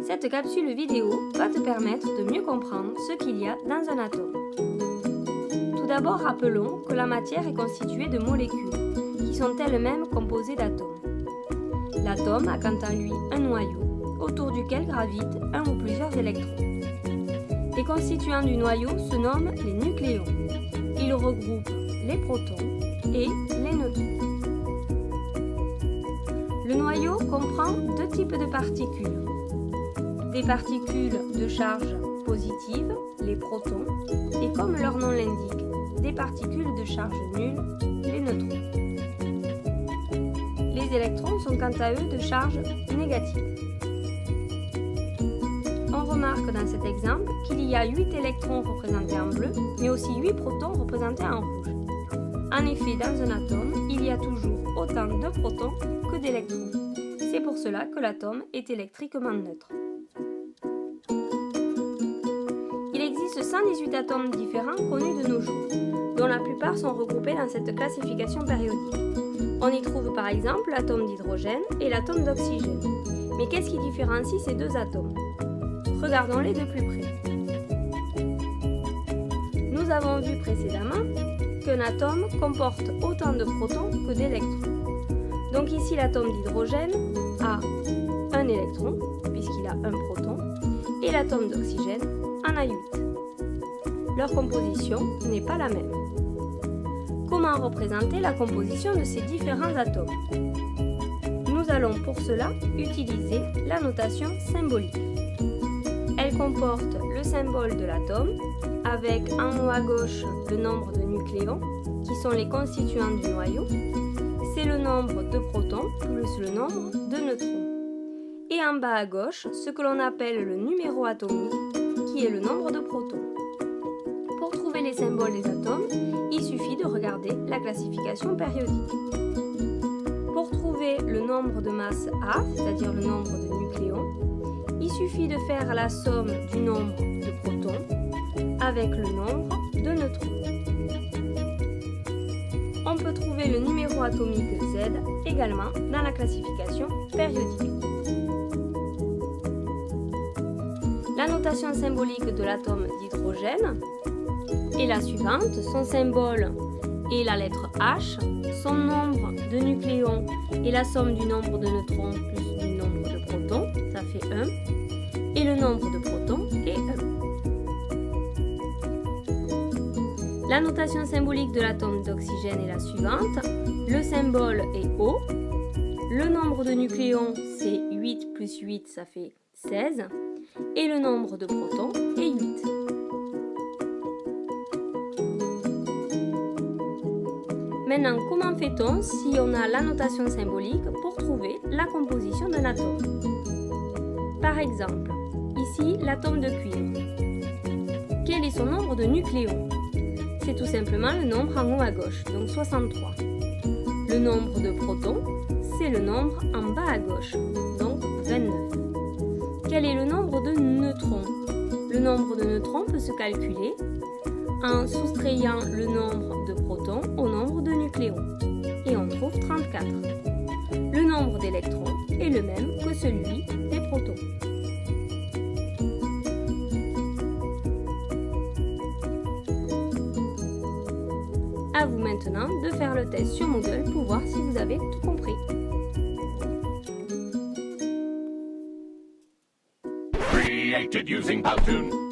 Cette capsule vidéo va te permettre de mieux comprendre ce qu'il y a dans un atome. Tout d'abord, rappelons que la matière est constituée de molécules, qui sont elles-mêmes composées d'atomes. L'atome a quant à lui un noyau, autour duquel gravitent un ou plusieurs électrons. Les constituants du noyau se nomment les nucléons. Ils regroupent les protons et les neutrons. Le noyau comprend deux types de particules. Des particules de charge positive, les protons, et comme leur nom l'indique, des particules de charge nulle, les neutrons. Les électrons sont quant à eux de charge négative. On remarque dans cet exemple qu'il y a 8 électrons représentés en bleu, mais aussi 8 protons représentés en rouge. En effet, dans un atome, il y a toujours autant de protons que d'électrons. C'est pour cela que l'atome est électriquement neutre. Il existe 118 atomes différents connus de nos jours, dont la plupart sont regroupés dans cette classification périodique. On y trouve par exemple l'atome d'hydrogène et l'atome d'oxygène. Mais qu'est-ce qui différencie ces deux atomes ? Regardons-les de plus près. Nous avons vu précédemment qu'un atome comporte autant de protons que d'électrons. Donc ici l'atome d'hydrogène a un électron, puisqu'il a un proton, et l'atome d'oxygène en a 8. Leur composition n'est pas la même. Comment représenter la composition de ces différents atomes ? Nous allons pour cela utiliser la notation symbolique. Elle comporte le symbole de l'atome, avec en haut à gauche le nombre de nucléons, qui sont les constituants du noyau. C'est le nombre de protons plus le nombre de neutrons. Et en bas à gauche, ce que l'on appelle le numéro atomique, qui est le nombre de protons. Pour trouver les symboles des atomes, il suffit de regarder la classification périodique. Pour trouver le nombre de masse A, c'est-à-dire le nombre de nucléons, il suffit de faire la somme du nombre de protons avec le nombre de neutrons. On peut trouver le numéro atomique Z également dans la classification périodique. La notation symbolique de l'atome d'hydrogène est la suivante. Son symbole est la lettre H, son nombre de nucléons est la somme du nombre de neutrons plus du nombre de protons, ça fait 1, et le nombre de protons est 1. La notation symbolique de l'atome d'oxygène est la suivante. Le symbole est O, le nombre de nucléons c'est 8 plus 8, ça fait 16, et le nombre de protons est 8. Maintenant, comment fait-on si on a la notation symbolique pour trouver la composition d'un atome ? Par exemple, ici l'atome de cuivre. Quel est son nombre de nucléons ? C'est tout simplement le nombre en haut à gauche, donc 63. Le nombre de protons, c'est le nombre en bas à gauche, donc 29. Quel est le nombre de neutrons ? Le nombre de neutrons peut se calculer en soustrayant le nombre de protons au nombre de nucléons. Et on trouve 34. Le nombre d'électrons est le même que celui des protons. À vous maintenant de faire le test sur Moodle pour voir si vous avez tout compris. Created using Powtoon.